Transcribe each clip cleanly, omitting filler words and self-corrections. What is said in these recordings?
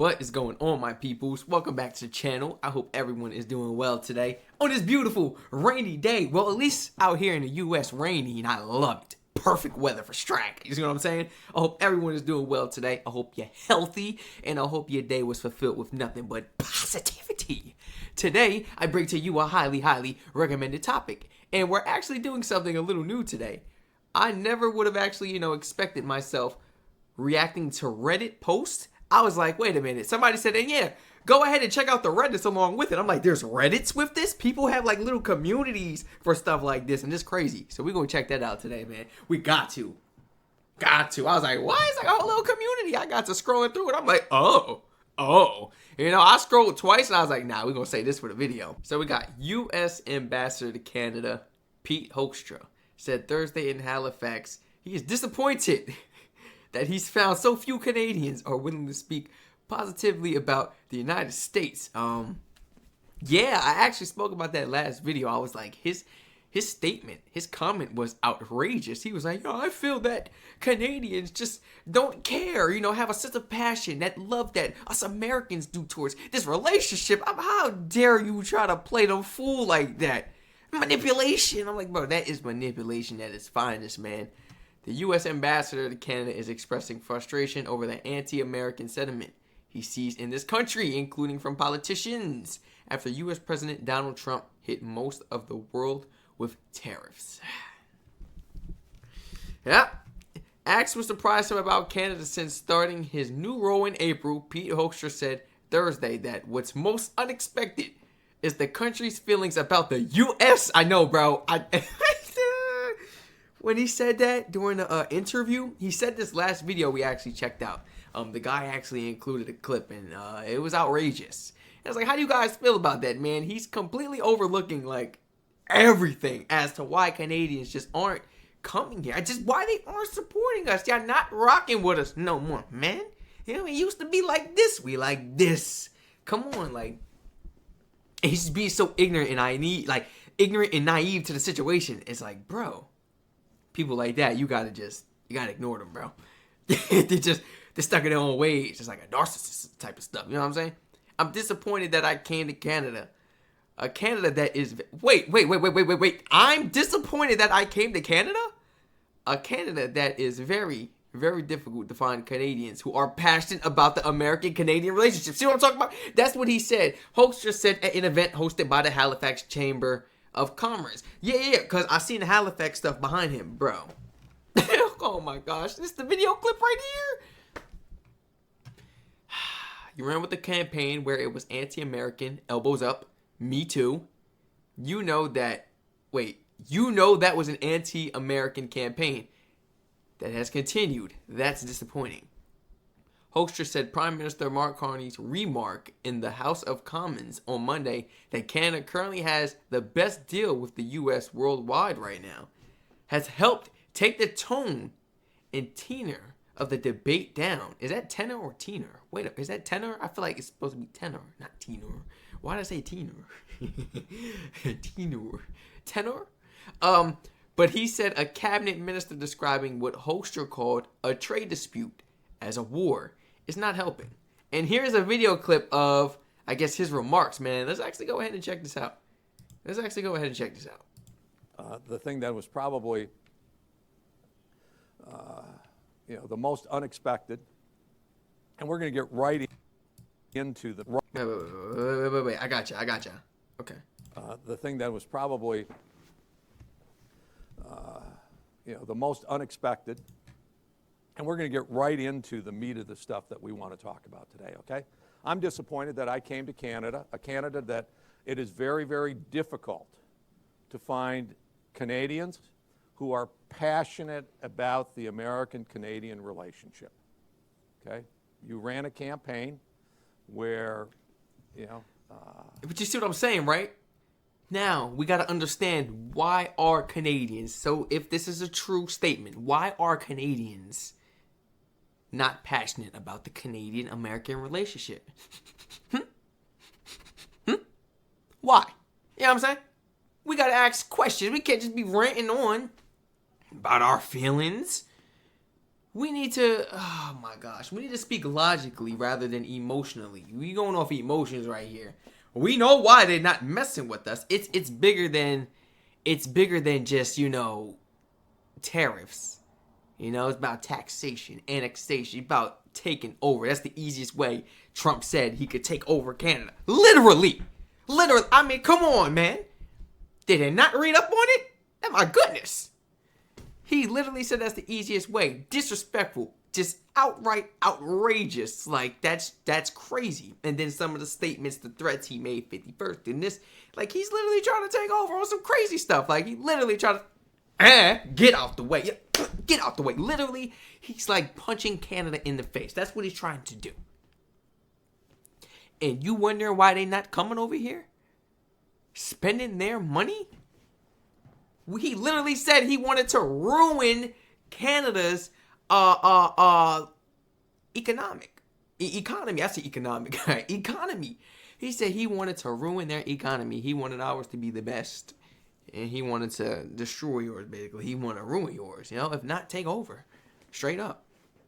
What is going on, my peoples? Welcome back to the channel. I hope everyone is doing well today on this beautiful rainy day. Well, at least out here in the US, rainy, and I love it. Perfect weather for Strac. You see what I'm saying? I hope everyone is doing well today. I hope you're healthy, and I hope your day was fulfilled with nothing but positivity. Today, I bring to you a highly recommended topic, and we're actually doing something a little new today. I never would have actually, expected myself reacting to Reddit posts. I was like, wait a minute. Somebody said, and yeah, go ahead and check out the Reddits along with it. I'm like, there's Reddits with this? People have like little communities for stuff like this, and it's crazy. So we're going to check that out today, man. We got to. I was like, why? It's like a whole little community. I got to scrolling through it. I'm like, oh. I scrolled twice, and I was like, nah, we're going to say this for the video. So we got U.S. Ambassador to Canada, Pete Hoekstra, said Thursday in Halifax, he is disappointed that he's found so few Canadians are willing to speak positively about the United States. Yeah, I actually spoke about that last video. I was like, his statement, his comment was outrageous. He was like, I feel that Canadians just don't care, have a sense of passion, that love that us Americans do towards this relationship. How dare you try to play the fool like that? Manipulation. I'm like, bro, that is manipulation at its finest, man. The U.S. Ambassador to Canada is expressing frustration over the anti-American sentiment he sees in this country, including from politicians, after U.S. President Donald Trump hit most of the world with tariffs. Yeah. Asked what surprised him about Canada since starting his new role in April, Pete Hoekstra said Thursday that what's most unexpected is the country's feelings about the U.S. I know, bro. When he said that during the interview, he said this last video we actually checked out. The guy actually included a clip, and it was outrageous. I was like, how do you guys feel about that, man? He's completely overlooking, like, everything as to why Canadians just aren't coming here. Just why they aren't supporting us. Y'all not rocking with us no more, man. It used to be like this. We like this. Come on, like, he's just being so ignorant and naive to the situation. It's like, bro. People like that, you gotta ignore them, bro. They're stuck in their own ways. It's like a narcissist type of stuff. You know what I'm saying? I'm disappointed that I came to Canada. A Canada that is... Wait. I'm disappointed that I came to Canada? A Canada that is very, very difficult to find Canadians who are passionate about the American-Canadian relationship. See what I'm talking about? That's what he said. Hoekstra said at an event hosted by the Halifax Chamber of Commerce. Yeah, because I seen the Halifax stuff behind him, bro. Oh my gosh, this is the video clip right here. You ran with the campaign where it was anti-American, elbows up, me too. You know that was an anti-American campaign that has continued. That's disappointing. Hoekstra said Prime Minister Mark Carney's remark in the House of Commons on Monday that Canada currently has the best deal with the U.S. worldwide right now has helped take the tone and tenor of the debate down. Is that tenor or tenor? Wait, is that tenor? I feel like it's supposed to be tenor, not tenor. Why did I say tenor? Tenor? But he said a cabinet minister describing what Hoekstra called a trade dispute as a war is not helping. And here's a video clip of, I guess, his remarks, man. Let's actually go ahead and check this out. The thing that was probably, the most unexpected, and we're going to get right into the... Wait. I got you. Okay. The thing that was probably, the most unexpected, and we're going to get right into the meat of the stuff that we want to talk about today, okay? I'm disappointed that I came to Canada, a Canada that it is very, very difficult to find Canadians who are passionate about the American-Canadian relationship, okay? You ran a campaign where, But you see what I'm saying, right? Now, we got to understand, why are Canadians, so if this is a true statement, why are Canadians not passionate about the Canadian-American relationship? Why? You know what I'm saying? We got to ask questions. We can't just be ranting on about our feelings. we need to, oh my gosh, we need to speak logically rather than emotionally. We going off emotions right here. We know why they're not messing with us. It's bigger than just, tariffs. It's about taxation, annexation, about taking over. That's the easiest way Trump said he could take over Canada. Literally. I mean, come on, man. Did they not read up on it? Oh my goodness. He literally said that's the easiest way. Disrespectful. Just outright outrageous. Like, that's crazy. And then some of the statements, the threats he made 51st and this. Like, he's literally trying to take over on some crazy stuff. Like, he literally trying to... get out the way. Get out the way. Literally, he's like punching Canada in the face. That's what he's trying to do. And you wondering why they not coming over here? Spending their money? He literally said he wanted to ruin Canada's economy. I say economic. Economy. He said he wanted to ruin their economy. He wanted ours to be the best. And he wanted to destroy yours, basically. He wanted to ruin yours. If not, take over. Straight up.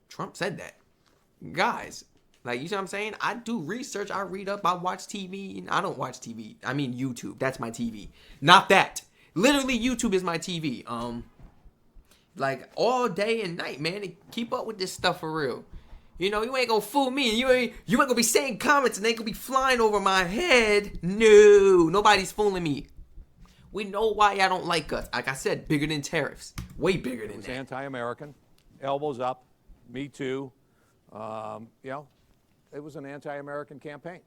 Trump said that. Guys, like, you see what I'm saying? I do research. I read up. I watch TV. I don't watch TV. I mean YouTube. That's my TV. Not that. Literally, YouTube is my TV. Like, all day and night, man. To keep up with this stuff for real. You ain't gonna fool me. You ain't gonna be saying comments and they gonna be flying over my head. No. Nobody's fooling me. We know why y'all don't like us. Like I said, bigger than tariffs. Way bigger than that. It's anti-American. Elbows up. Me too. It was an anti-American campaign.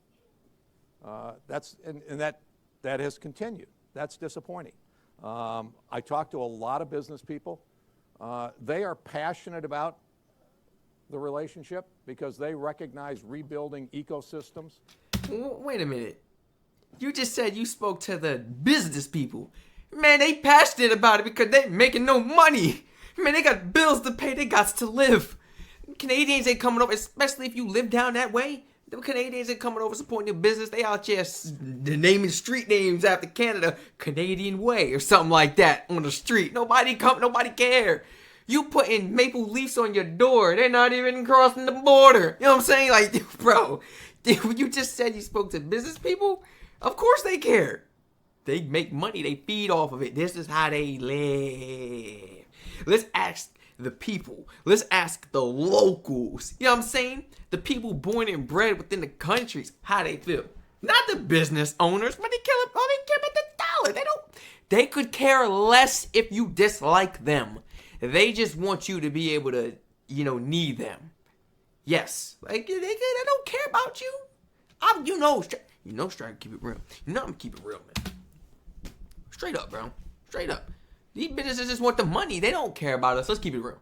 That has continued. That's disappointing. I talked to a lot of business people. They are passionate about the relationship because they recognize rebuilding ecosystems. Wait a minute. You just said you spoke to the business people. Man, they passionate about it because they making no money. Man, they got bills to pay. They got to live. Canadians ain't coming over, especially if you live down that way. The Canadians ain't coming over supporting your business. They out here naming street names after Canada. Canadian Way or something like that on the street. Nobody care. You putting maple leaves on your door. They're not even crossing the border. You know what I'm saying? Like, bro, you just said you spoke to business people? Of course they care. They make money. They feed off of it. This is how they live. Let's ask the people. Let's ask the locals. You know what I'm saying? The people born and bred within the countries, how they feel. Not the business owners, but they care about the dollar. They could care less if you dislike them. They just want you to be able to, need them. Yes. Like, they don't care about you. Strac, keep it real. I'm gonna keep it real, man. Straight up, bro. Straight up. These businesses just want the money. They don't care about us. Let's keep it real.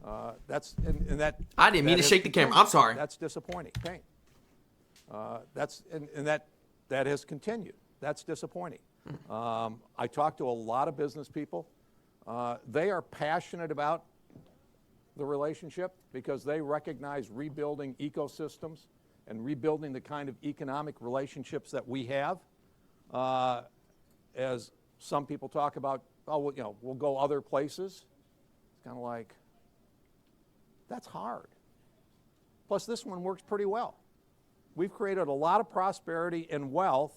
I didn't mean to shake the camera. I'm sorry. That's disappointing. Pain. That has continued. That's disappointing. I talked to a lot of business people. They are passionate about the relationship because they recognize rebuilding ecosystems and rebuilding the kind of economic relationships that we have. As some people talk about, we'll go other places. It's kind of like, that's hard. Plus, this one works pretty well. We've created a lot of prosperity and wealth,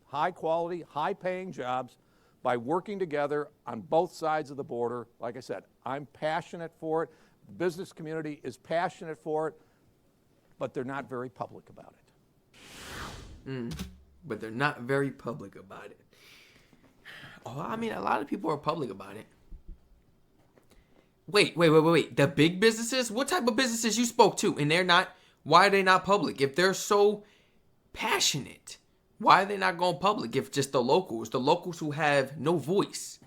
high quality, high paying jobs by working together on both sides of the border. Like I said, I'm passionate for it. The business community is passionate for it, but they're not very public about it. But they're not very public about it. Oh, I mean, a lot of people are public about it. Wait. The big businesses? What type of businesses you spoke to? And why are they not public? If they're so passionate, why are they not going public? If just the locals who have no voice.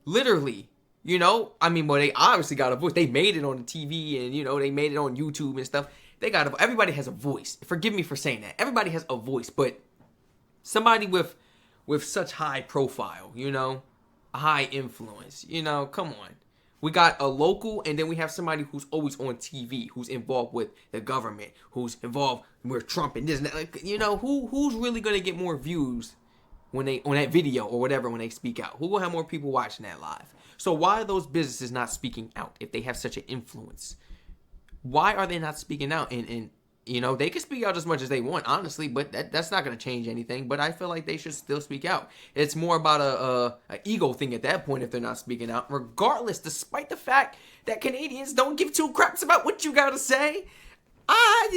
Literally, they obviously got a voice. They made it on the TV and, they made it on YouTube and stuff. Everybody has a voice. Forgive me for saying that. Everybody has a voice, but somebody with such high profile, a high influence, come on. We got a local, and then we have somebody who's always on TV, who's involved with the government, who's involved with Trump and this and that. Like, who's really going to get more views when they on that video or whatever when they speak out? Who will have more people watching that live? So why are those businesses not speaking out if they have such an influence? Why are they not speaking out? And you know, they can speak out as much as they want, honestly, but that's not going to change anything. But I feel like they should still speak out. It's more about a ego thing at that point if they're not speaking out, regardless, despite the fact that Canadians don't give two craps about what you got to say.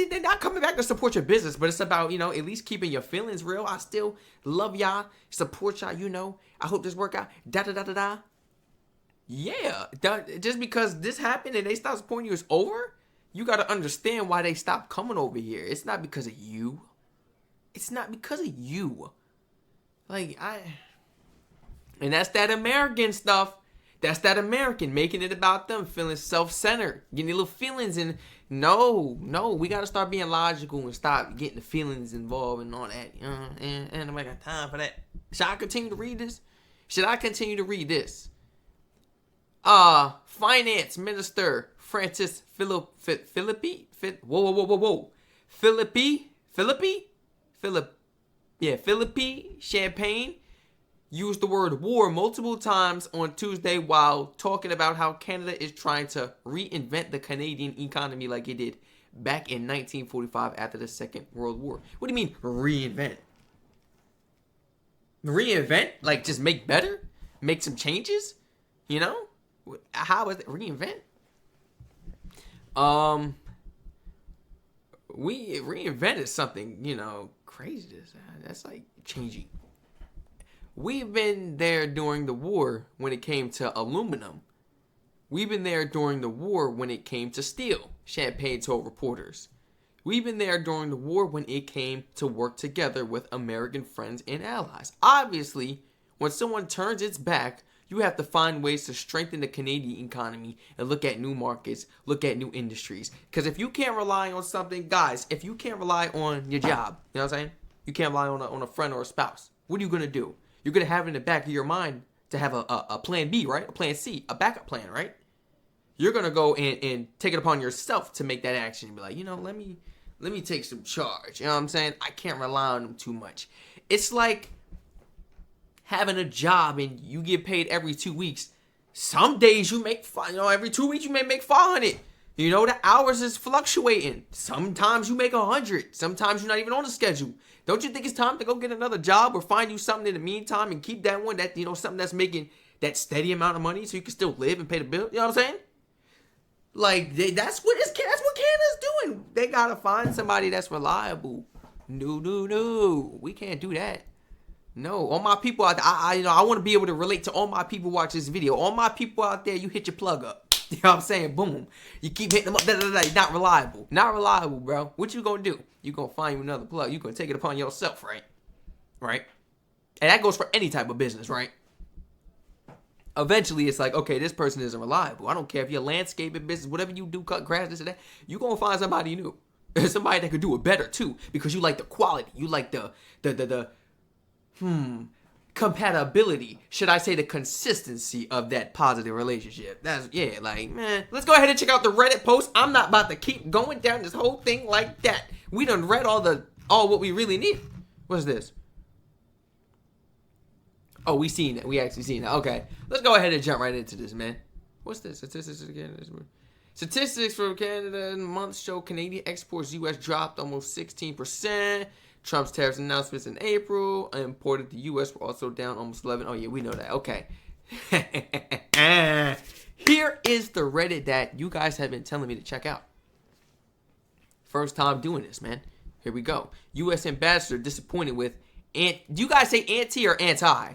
They're not coming back to support your business, but it's about, you know, at least keeping your feelings real. I still love y'all, support y'all, you know. I hope this work out. Da-da-da-da-da. Yeah. Just because this happened and they stop supporting you is over? You got to understand why they stopped coming over here. It's not because of you. It's not because of you. And that's that American stuff. That's that American making it about them, feeling self-centered, getting little feelings. And no, we got to start being logical and stop getting the feelings involved and all that. And I got time for that. Should I continue to read this? Finance Minister Francis Philippi Champagne used the word war multiple times on Tuesday while talking about how Canada is trying to reinvent the Canadian economy like it did back in 1945 after the Second World War. What do you mean reinvent? Reinvent? Like just make better? Make some changes? You know? How is it reinvent? We reinvented something, you know, crazy. That's like changing. We've been there during the war when it came to aluminum. We've been there during the war when it came to steel, Champagne told reporters. We've been there during the war when it came to work together with American friends and allies. Obviously, when someone turns its back, you have to find ways to strengthen the Canadian economy and look at new markets, look at new industries. Because if you can't rely on something, guys, if you can't rely on your job, you know what I'm saying? You can't rely on a friend or a spouse. What are you going to do? You're going to have it in the back of your mind to have a plan B, right? A plan C, a backup plan, right? You're going to go and take it upon yourself to make that action and be like, you know, let me take some charge. You know what I'm saying? I can't rely on them too much. It's like having a job and you get paid every 2 weeks. Some days you make, every 2 weeks you may make 500. You know, the hours is fluctuating. Sometimes you make 100. Sometimes you're not even on the schedule. Don't you think it's time to go get another job or find you something in the meantime and keep that one that, you know, something that's making that steady amount of money so you can still live and pay the bill? You know what I'm saying? Like, that's what Canada's doing. They gotta find somebody that's reliable. No. We can't do that. No, all my people out there, I want to be able to relate to all my people watch this video. All my people out there, you hit your plug up. You know what I'm saying? Boom. You keep hitting them up. Not reliable. Not reliable, bro. What you gonna do? You gonna find you another plug. You gonna take it upon yourself, right? Right? And that goes for any type of business, right? Eventually, it's like, okay, this person isn't reliable. I don't care if you're a landscaping business, whatever you do, cut grass, this and that. You gonna find somebody new. Somebody that could do it better, too. Because you like the quality. You like the compatibility, should I say the consistency of that positive relationship. That's, yeah, like, man, let's go ahead and check out the Reddit post. I'm not about to keep going down this whole thing like that. We done read all what we really need. What's this? Oh, we seen it. We actually seen it. Okay, let's go ahead and jump right into this, man. What's this? Statistics again. Statistics from Canada in the month show Canadian exports U.S. dropped almost 16%. Trump's tariffs announcements in April. Imported to the U.S. were also down almost 11. Oh, yeah, we know that. Okay. Here is the Reddit that you guys have been telling me to check out. First time doing this, man. Here we go. U.S. ambassador disappointed with... do you guys say anti or anti?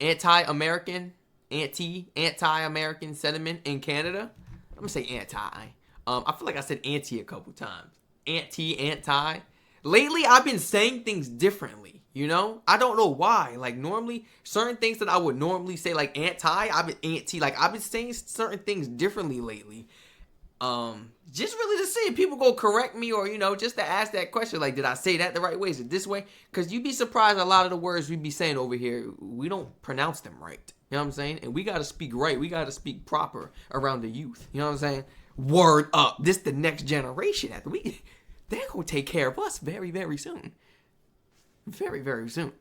Anti-American? Anti-American sentiment in Canada? I'm going to say anti. I feel like I said anti a couple times. Anti. Lately, I've been saying things differently, you know? I don't know why. Like, normally, certain things that I would normally say, like, I've been saying certain things differently lately. Just really to see if people go correct me or, you know, just to ask that question, like, did I say that the right way? Is it this way? Because you'd be surprised a lot of the words we be saying over here, we don't pronounce them right. You know what I'm saying? And we got to speak right. We got to speak proper around the youth. You know what I'm saying? Word up. This the next generation. They're going to take care of us very, very soon. very, very soon.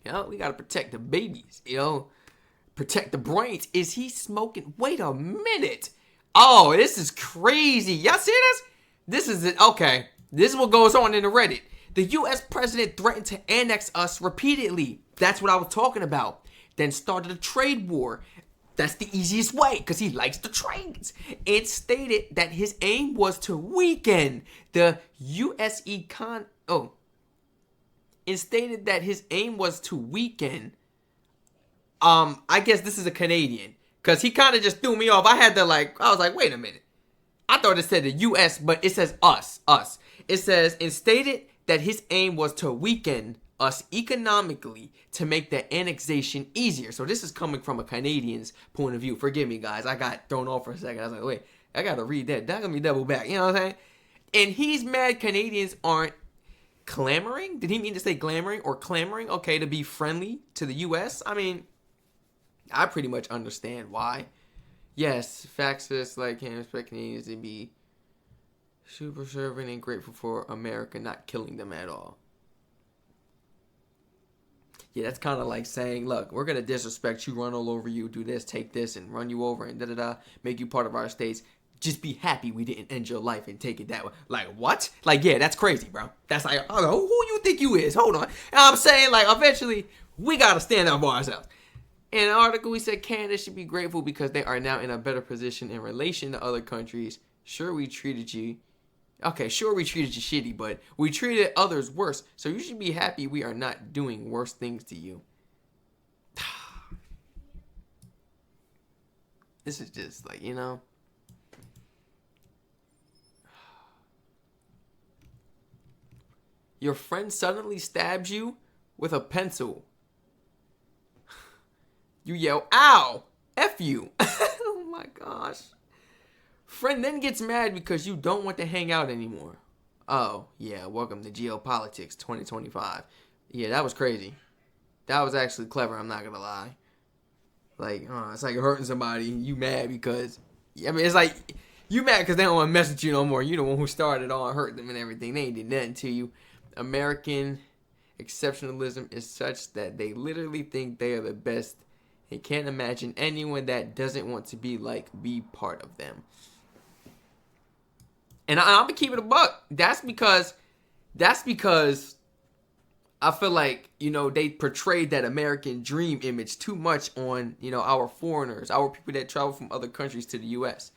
You know, we got to protect the babies, you know, protect the brains. Is he smoking? Wait a minute. Oh, this is crazy. Y'all see this? This is it. Okay. This is what goes on in the Reddit. The U.S. president threatened to annex us repeatedly. That's what I was talking about. Then started a trade war. That's the easiest way because he likes the trades. It stated that his aim was to weaken the U.S. It stated that his aim was to weaken. I guess this is a Canadian because he kind of just threw me off. I was like, wait a minute. I thought it said the U.S., but it says us. It says, it stated that his aim was to weaken us economically to make the annexation easier. So this is coming from a Canadian's point of view. Forgive me, guys. I got thrown off for a second. I was like, wait, I got to read that. That got me double back. You know what I'm saying? And he's mad Canadians aren't clamoring. Did he mean to say clamoring or clamoring? Okay, to be friendly to the U.S.? I mean, I pretty much understand why. Yes, Faxist like him expect Canadians to be super serving and grateful for America not killing them at all. Yeah, that's kind of like saying, look, we're going to disrespect you, run all over you, do this, take this, and run you over, and da-da-da, make you part of our states. Just be happy we didn't end your life and take it that way. Like, what? Like, yeah, that's crazy, bro. That's like, oh, who you think you is? Hold on. And I'm saying, like, eventually, we got to stand up for ourselves. In an article, we said Canada should be grateful because they are now in a better position in relation to other countries. Sure, we treated you shitty, but we treated others worse. So you should be happy we are not doing worse things to you. This is just like, you know. Your friend suddenly stabs you with a pencil. You yell, ow, F you. Oh my gosh. Friend then gets mad because you don't want to hang out anymore. Oh, yeah, welcome to Geopolitics 2025. Yeah, that was crazy. That was actually clever, I'm not going to lie. Like, it's like hurting somebody, you mad because, I mean, it's like, you mad because they don't want to mess with you no more. You the one who started all hurt them and everything. They ain't did nothing to you. American exceptionalism is such that they literally think they are the best. They can't imagine anyone that doesn't want to be part of them. And I'm going to keep it a buck. That's because I feel like, you know, they portrayed that American dream image too much on, you know, our foreigners, our people that travel from other countries to the U.S.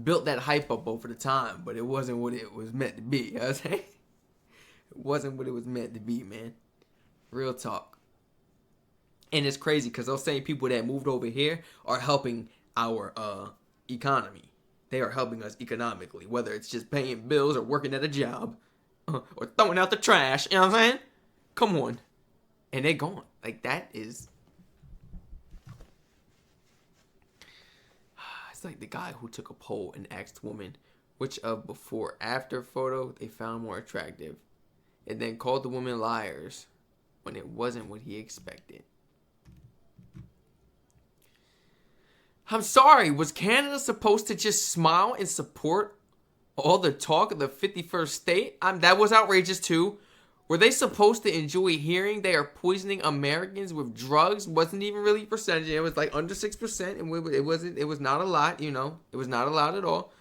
Built that hype up over the time, but it wasn't what it was meant to be. You know what I'm saying? It wasn't what it was meant to be, man. Real talk. And it's crazy because those same people that moved over here are helping our economy. They are helping us economically, whether it's just paying bills or working at a job or throwing out the trash. You know what I'm saying? Come on. And they're gone. Like, that is... It's like the guy who took a poll and asked women which of before-after photo they found more attractive, and then called the women liars when it wasn't what he expected. I'm sorry, was Canada supposed to just smile and support all the talk of the 51st state? That was outrageous too. Were they supposed to enjoy hearing they are poisoning Americans with drugs? Wasn't even really percentage. It was like under 6%, and it was not a lot, you know. It was not a lot at all.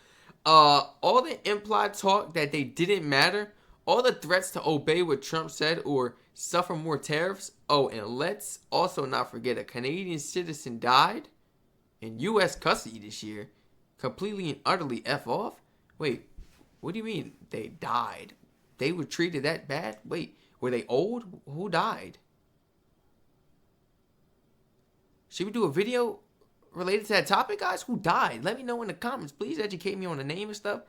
All the implied talk that they didn't matter, all the threats to obey what Trump said or suffer more tariffs. Oh, and let's also not forget a Canadian citizen died in U.S. custody this year, completely and utterly F off? Wait, what do you mean they died? They were treated that bad? Wait, were they old? Who died? Should we do a video related to that topic, guys? Who died? Let me know in the comments. Please educate me on the name and stuff.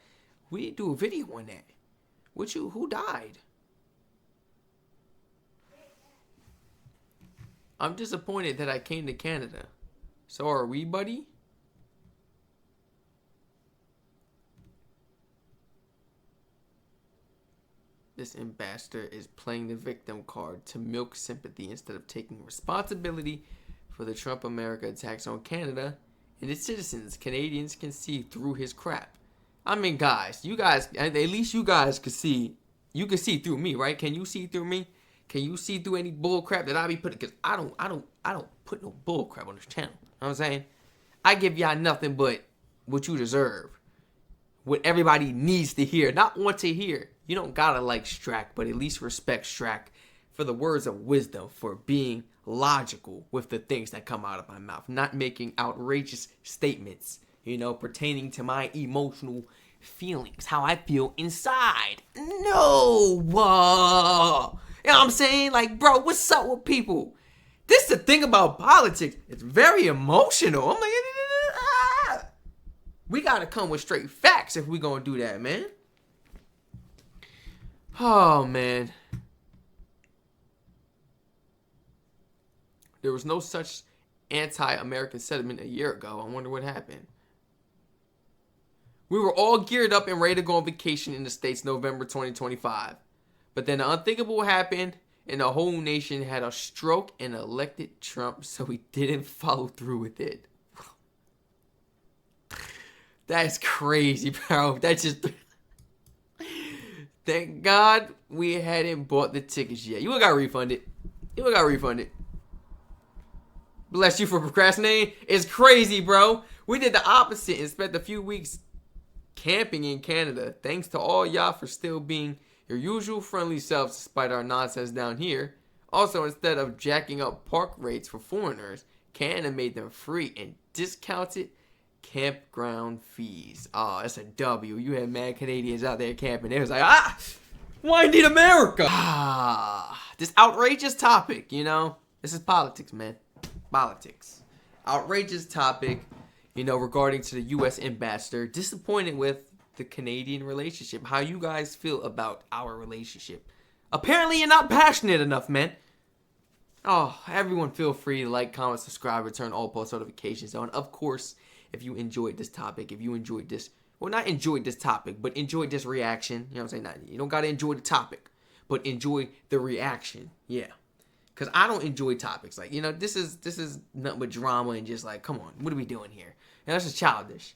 We need to do a video on that. Who died? I'm disappointed that I came to Canada. So are we, buddy? This ambassador is playing the victim card to milk sympathy instead of taking responsibility for the Trump America attacks on Canada and its citizens. Canadians can see through his crap. I mean, guys, at least you guys can see. You can see through me, right? Can you see through me? Can you see through any bull crap that I be putting? Because I don't put no bull crap on this channel. You know what I'm saying? I give y'all nothing but what you deserve. What everybody needs to hear, not want to hear. You don't gotta like Strac, but at least respect Strac for the words of wisdom, for being logical with the things that come out of my mouth, not making outrageous statements, you know, pertaining to my emotional feelings, how I feel inside. No, you know what I'm saying? Like, bro, what's up with people? This is the thing about politics. It's very emotional. I'm like, we gotta come with straight facts if we gonna do that, man. Oh, man. There was no such anti-American sentiment a year ago. I wonder what happened. We were all geared up and ready to go on vacation in the States November 2025. But then the unthinkable happened and the whole nation had a stroke and elected Trump, so we didn't follow through with it. That's crazy, bro. That's just... Thank God we hadn't bought the tickets yet. You would got refunded. You would got refunded. Bless you for procrastinating. It's crazy, bro. We did the opposite and spent a few weeks camping in Canada. Thanks to all y'all for still being your usual friendly selves despite our nonsense down here. Also, instead of jacking up park rates for foreigners, Canada made them free and discounted campground fees. Oh, that's a W. You had mad Canadians out there camping. They was like, why need America? This outrageous topic, you know? This is politics, man. Politics. Outrageous topic, you know, regarding to the U.S. ambassador. Disappointed with the Canadian relationship. How you guys feel about our relationship? Apparently you're not passionate enough, man. Oh, everyone feel free to like, comment, subscribe, return all post notifications on. Of course, if you enjoyed this topic, if you enjoyed this, well, not enjoyed this topic, but enjoyed this reaction. You know what I'm saying? You don't got to enjoy the topic, but enjoy the reaction. Yeah. Because I don't enjoy topics. Like, you know, this is nothing but drama and just like, come on, what are we doing here? And that's just childish.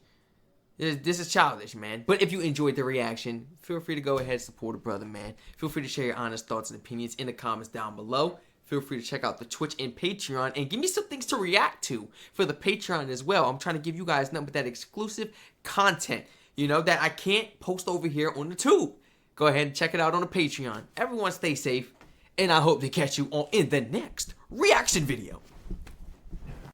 This is childish, man. But if you enjoyed the reaction, feel free to go ahead and support a brother, man. Feel free to share your honest thoughts and opinions in the comments down below. Feel free to check out the Twitch and Patreon and give me some things to react to for the Patreon as well. I'm trying to give you guys nothing but that exclusive content, you know, that I can't post over here on the tube. Go ahead and check it out on the Patreon. Everyone stay safe, and I hope to catch you all in the next reaction video.